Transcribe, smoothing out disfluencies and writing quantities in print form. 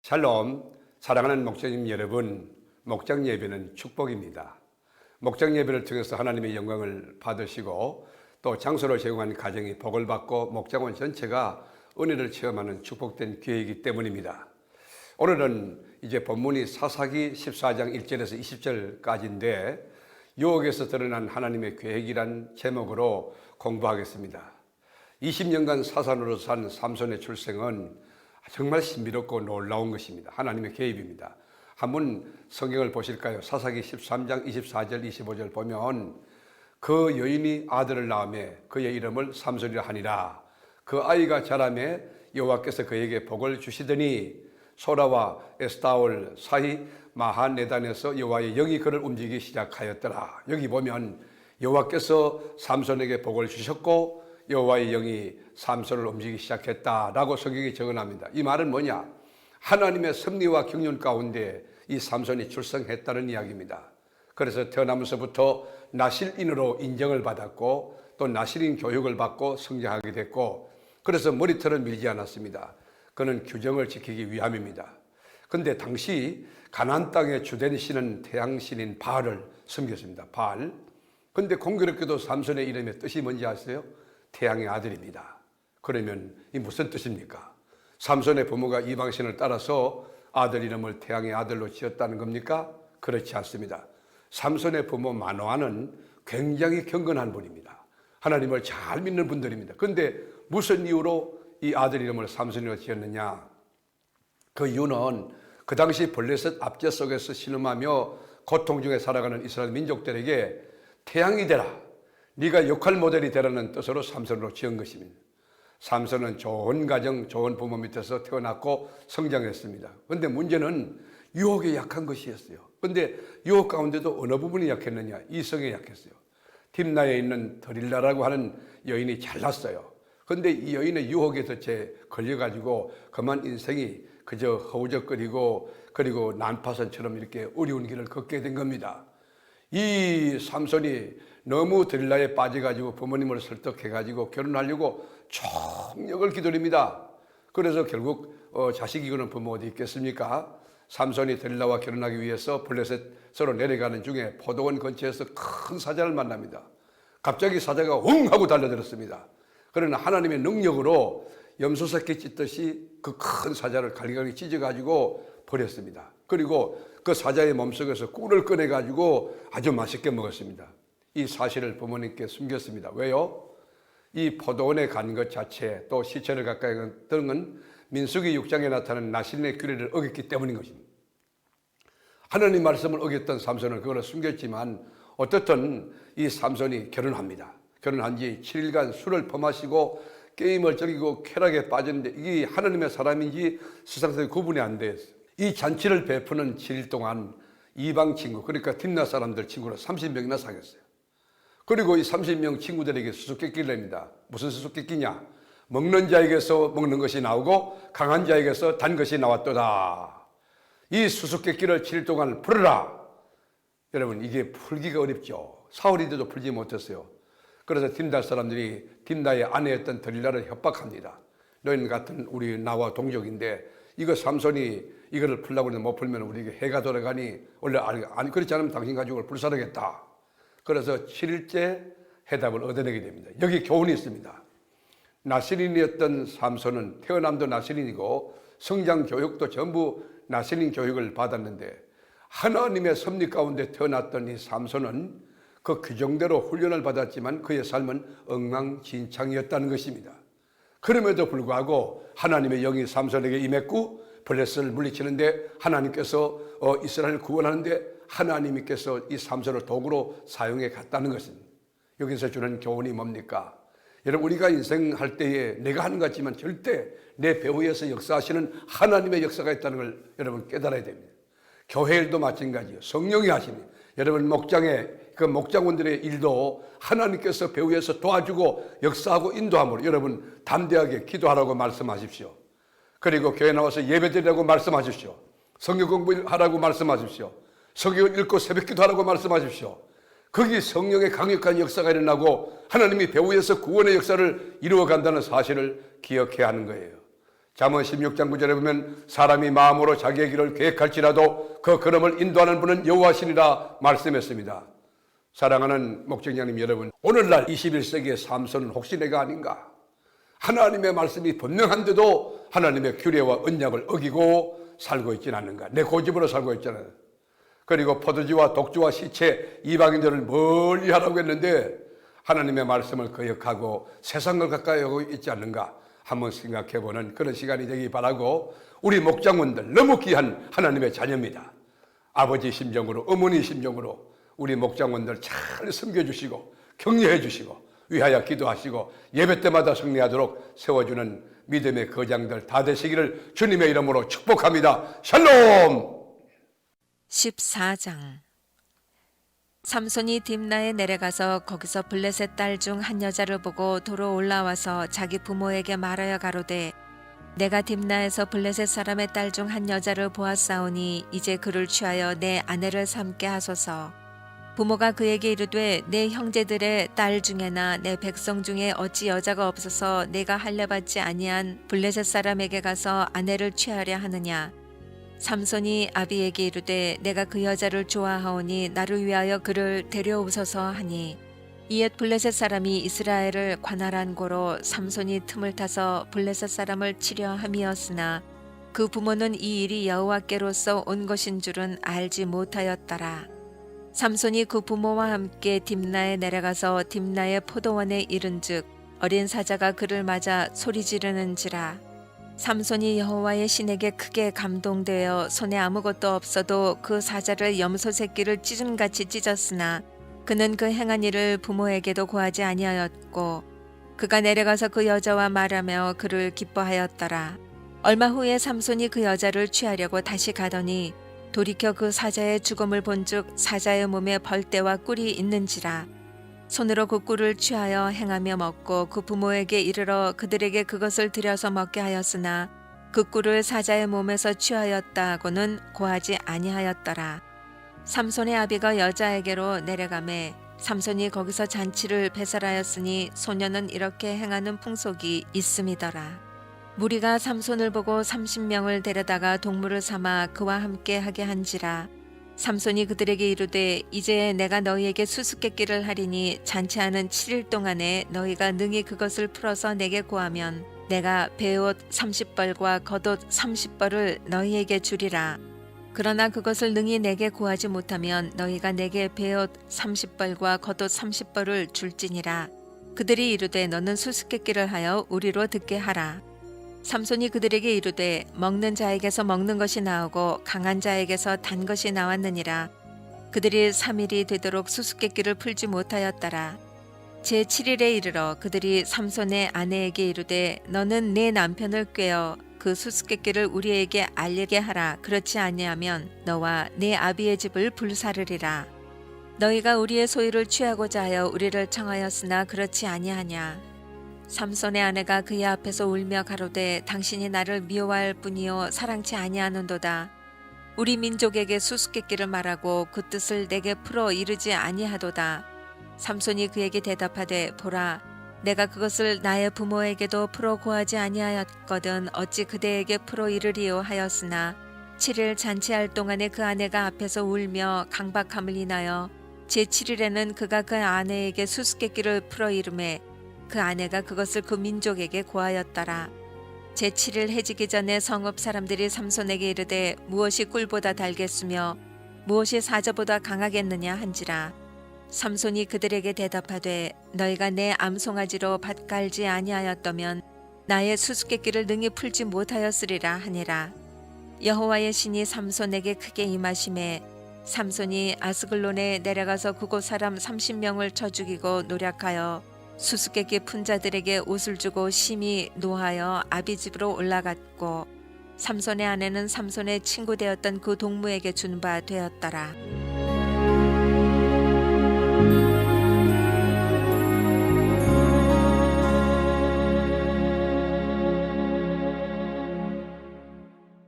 샬롬, 사랑하는 목자님 여러분, 목장 예배는 축복입니다. 목장 예배를 통해서 하나님의 영광을 받으시고 또 장소를 제공한 가정이 복을 받고 목장원 전체가 은혜를 체험하는 축복된 기회이기 때문입니다. 오늘은 이제 본문이 사사기 14장 1절에서 20절까지인데 유혹에서 드러난 하나님의 계획이란 제목으로 공부하겠습니다. 20년간 사산으로 산 삼손의 출생은 정말 신비롭고 놀라운 것입니다. 하나님의 개입입니다. 한번 성경을 보실까요? 사사기 13장 24절 25절 보면 그 여인이 아들을 낳음에 그의 이름을 삼손이라 하니라. 그 아이가 자라매 여호와께서 그에게 복을 주시더니 소라와 에스타올 사이 마하네단에서 여호와의 영이 그를 움직이기 시작하였더라. 여기 보면 여호와께서 삼손에게 복을 주셨고 여호와의 영이 삼손을 움직이기 시작했다라고 성경이 적어납니다. 이 말은 뭐냐? 하나님의 섭리와 경륜 가운데 이 삼손이 출생했다는 이야기입니다. 그래서 태어나면서부터 나실인으로 인정을 받았고 또 나실인 교육을 받고 성장하게 됐고, 그래서 머리털은 밀지 않았습니다. 그는 규정을 지키기 위함입니다. 그런데 당시 가나안 땅의 주된 신은 태양신인 바알을 섬겼습니다. 바알. 그런데 공교롭게도 삼손의 이름의 뜻이 뭔지 아세요? 태양의 아들입니다. 그러면 이 무슨 뜻입니까? 삼손의 부모가 이방신을 따라서 아들 이름을 태양의 아들로 지었다는 겁니까? 그렇지 않습니다. 삼손의 부모 마노아는 굉장히 경건한 분입니다. 하나님을 잘 믿는 분들입니다. 그런데 무슨 이유로 이 아들 이름을 삼손이라고 지었느냐? 그 이유는 그 당시 블레셋 압제 속에서 신음하며 고통 중에 살아가는 이스라엘 민족들에게 태양이 되라, 네가 역할 모델이 되라는 뜻으로 삼손으로 지은 것입니다. 삼손은 좋은 가정, 좋은 부모 밑에서 태어났고 성장했습니다. 그런데 문제는 유혹에 약한 것이었어요. 그런데 유혹 가운데도 어느 부분이 약했느냐? 이성에 약했어요. 딥나에 있는 드릴라라고 하는 여인이 잘났어요. 그런데 이 여인의 유혹에 덫에 걸려가지고 그만 인생이 그저 허우적거리고 그리고 난파선처럼 이렇게 어려운 길을 걷게 된 겁니다. 이 삼손이 너무 드릴라에 빠져가지고 부모님을 설득해가지고 결혼하려고 총력을 기울입니다. 그래서 결국 자식이 그는 부모 어디 있겠습니까? 삼손이 드릴라와 결혼하기 위해서 블레셋으로 내려가는 중에 포도원 근처에서 큰 사자를 만납니다. 갑자기 사자가 웅 하고 달려들었습니다. 그러나 하나님의 능력으로 염소새끼 찢듯이 그 큰 사자를 갈기갈기 찢어가지고 버렸습니다. 그리고 그 사자의 몸속에서 꿀을 꺼내가지고 아주 맛있게 먹었습니다. 이 사실을 부모님께 숨겼습니다. 왜요? 이 포도원에 간 것 자체, 또 시체를 가까이 든 건 민수기 6장에 나타나는 나실인의 규례를 어겼기 때문인 것입니다. 하나님 말씀을 어겼던 삼손은 그걸 숨겼지만 어떻든 이 삼손이 결혼합니다. 결혼한 지 7일간 술을 퍼마시고 게임을 즐기고 쾌락에 빠졌는데 이게 하나님의 사람인지 세상에서 구분이 안 됐어요. 이 잔치를 베푸는 7일 동안 이방 친구, 그러니까 딥나 사람들 친구를 30명이나 사귀었어요. 그리고 이 30명 친구들에게 수수께끼를 냅니다. 무슨 수수께끼냐? 먹는 자에게서 먹는 것이 나오고 강한 자에게서 단 것이 나왔도다. 이 수수께끼를 7일 동안 풀어라. 여러분, 이게 풀기가 어렵죠. 사흘인데도 풀지 못했어요. 그래서 딥나 사람들이 딥나의 아내였던 드릴라를 협박합니다. 너희는 같은 우리 나와 동족인데 이거 삼손이 이거를 풀라고 해서 못 풀면 우리에게 해가 돌아가니 원래 아니 그렇지 않으면 당신 가족을 불사르겠다. 그래서 7일째 해답을 얻어내게 됩니다. 여기 교훈이 있습니다. 나실인이었던 삼손은 태어남도 나실인이고 성장 교육도 전부 나실인 교육을 받았는데 하나님의 섭리 가운데 태어났던 이 삼손은 그 규정대로 훈련을 받았지만 그의 삶은 엉망진창이었다는 것입니다. 그럼에도 불구하고 하나님의 영이 삼손에게 임했고 블레셋을 물리치는데 하나님께서 이스라엘을 구원하는데 하나님께서 이 삼손을 도구로 사용해 갔다는 것입니다. 여기서 주는 교훈이 뭡니까? 여러분, 우리가 인생할 때에 내가 하는 것 같지만 절대 내 배후에서 역사하시는 하나님의 역사가 있다는 걸 여러분 깨달아야 됩니다. 교회 일도 마찬가지예요. 성령이 하십니다. 여러분 목장의 그 목장원들의 일도 하나님께서 배후에서 도와주고 역사하고 인도함으로 여러분 담대하게 기도하라고 말씀하십시오. 그리고 교회 나와서 예배드리라고 말씀하십시오. 성경 공부하라고 말씀하십시오. 성경 읽고 새벽기도 하라고 말씀하십시오. 거기 성령의 강력한 역사가 일어나고 하나님이 배후에서 구원의 역사를 이루어간다는 사실을 기억해야 하는 거예요. 잠언 16장 9절에 보면 사람이 마음으로 자기의 길을 계획할지라도 그 걸음을 인도하는 분은 여호와시니라 말씀했습니다. 사랑하는 목장님 여러분, 오늘날 21세기의 삼손은 혹시 내가 아닌가? 하나님의 말씀이 분명한데도 하나님의 규례와 언약을 어기고 살고 있지는 않는가? 내 고집으로 살고 있잖아요. 그리고 포도주와 독주와 시체, 이방인들을 멀리 하라고 했는데 하나님의 말씀을 거역하고 세상을 가까이 하고 있지 않는가? 한번 생각해보는 그런 시간이 되기 바라고, 우리 목장원들 너무 귀한 하나님의 자녀입니다. 아버지 심정으로, 어머니 심정으로 우리 목장원들 잘 섬겨주시고 격려해 주시고 위하여 기도하시고 예배 때마다 승리하도록 세워주는 믿음의 거장들 다 되시기를 주님의 이름으로 축복합니다. 샬롬. 14장. 삼손이 딥나에 내려가서 거기서 블레셋 딸 중 한 여자를 보고 도로 올라와서 자기 부모에게 말하여 가로되, 내가 딥나에서 블레셋 사람의 딸 중 한 여자를 보았사오니 이제 그를 취하여 내 아내를 삼게 하소서. 부모가 그에게 이르되, 내 형제들의 딸 중에나 내 백성 중에 어찌 여자가 없어서 내가 할례받지 아니한 블레셋 사람에게 가서 아내를 취하려 하느냐. 삼손이 아비에게 이르되, 내가 그 여자를 좋아하오니 나를 위하여 그를 데려오소서 하니, 이웃 블레셋 사람이 이스라엘을 관할한 고로 삼손이 틈을 타서 블레셋 사람을 치려 함이었으나 그 부모는 이 일이 여호와께로서 온 것인 줄은 알지 못하였더라. 삼손이 그 부모와 함께 딥나에 내려가서 딥나의 포도원에 이른즉 어린 사자가 그를 맞아 소리 지르는지라. 삼손이 여호와의 신에게 크게 감동되어 손에 아무것도 없어도 그 사자를 염소 새끼를 찢음같이 찢었으나 그는 그 행한 일을 부모에게도 고하지 아니하였고, 그가 내려가서 그 여자와 말하며 그를 기뻐하였더라. 얼마 후에 삼손이 그 여자를 취하려고 다시 가더니 돌이켜 그 사자의 죽음을 본즉 사자의 몸에 벌떼와 꿀이 있는지라. 손으로 그 꿀을 취하여 행하며 먹고 그 부모에게 이르러 그들에게 그것을 들여서 먹게 하였으나 그 꿀을 사자의 몸에서 취하였다고는 고하지 아니하였더라. 삼손의 아비가 여자에게로 내려가매 삼손이 거기서 잔치를 배설하였으니 소녀는 이렇게 행하는 풍속이 있음이더라. 무리가 삼손을 보고 30명을 데려다가 동물을 삼아 그와 함께 하게 한지라. 삼손이 그들에게 이르되, 이제 내가 너희에게 수수께끼를 하리니 잔치하는 7일 동안에 너희가 능히 그것을 풀어서 내게 구하면 내가 베옷 30벌과 겉옷 30벌을 너희에게 주리라. 그러나 그것을 능히 내게 구하지 못하면 너희가 내게 베옷 30벌과 겉옷 30벌을 줄지니라. 그들이 이르되, 너는 수수께끼를 하여 우리로 듣게 하라. 삼손이 그들에게 이르되, 먹는 자에게서 먹는 것이 나오고 강한 자에게서 단 것이 나왔느니라. 그들이 3일이 되도록 수수께끼를 풀지 못하였더라. 제7일에 이르러 그들이 삼손의 아내에게 이르되, 너는 내 남편을 꾀어 그 수수께끼를 우리에게 알리게 하라. 그렇지 아니하면 너와 내 아비의 집을 불사르리라. 너희가 우리의 소유를 취하고자 하여 우리를 청하였으나 그렇지 아니하냐. 삼손의 아내가 그의 앞에서 울며 가로되, 당신이 나를 미워할 뿐이요 사랑치 아니하는도다. 우리 민족에게 수수께끼를 말하고 그 뜻을 내게 풀어 이르지 아니하도다. 삼손이 그에게 대답하되, 보라, 내가 그것을 나의 부모에게도 풀어 고하지 아니하였거든 어찌 그대에게 풀어 이르리요 하였으나 7일 잔치할 동안에 그 아내가 앞에서 울며 강박함을 인하여 제7일에는 그가 그 아내에게 수수께끼를 풀어 이르매 그 아내가 그것을 그 민족에게 고하였더라. 제7일 해지기 전에 성읍 사람들이 삼손에게 이르되, 무엇이 꿀보다 달겠으며 무엇이 사자보다 강하겠느냐 한지라. 삼손이 그들에게 대답하되, 너희가 내 암송아지로 밭 갈지 아니하였다면 나의 수수께끼를 능히 풀지 못하였으리라 하니라. 여호와의 신이 삼손에게 크게 임하심에 삼손이 아스글론에 내려가서 그곳 사람 30명을 쳐 죽이고 노략하여 수수께끼 푼 자들에게 옷을 주고 심히 노하여 아비 집으로 올라갔고, 삼손의 아내는 삼손의 친구 되었던 그 동무에게 준 바 되었더라.